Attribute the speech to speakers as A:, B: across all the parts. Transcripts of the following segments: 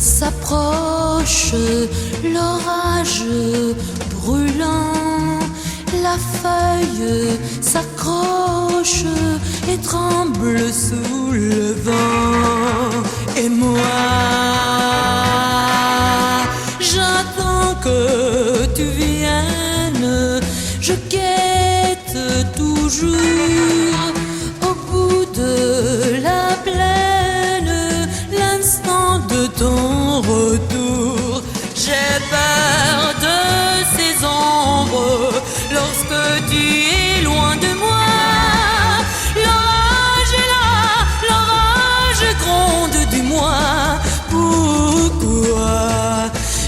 A: s'approche, l'orage brûlant, la feuille s'accroche et tremble sous le vent. Et moi, j'attends que tu viennes, je guette toujours au bout de la plaine l'instant de ton retour. J'ai peur de ces ombres lorsque tu es loin de moi. L'orage est là, l'orage gronde, dis-moi pourquoi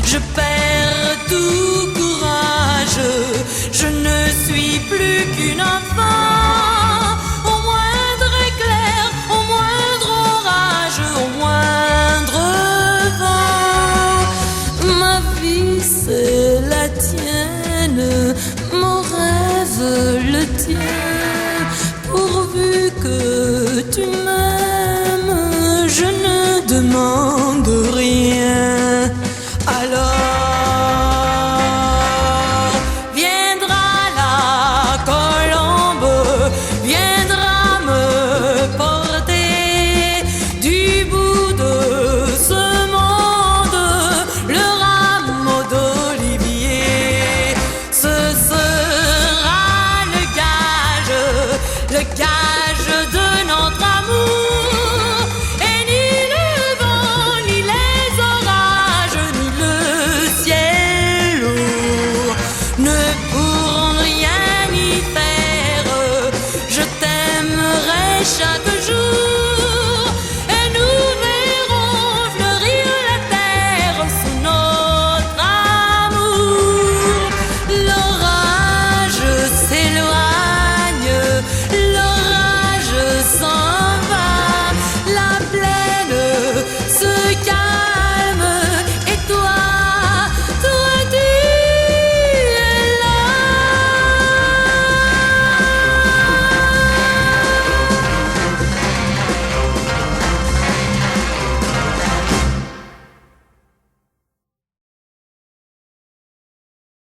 A: je perds tout courage. Je ne suis plus qu'une enfant. Au moindre éclair, au moindre orage, au moindre vent, ma vie c'est la tienne.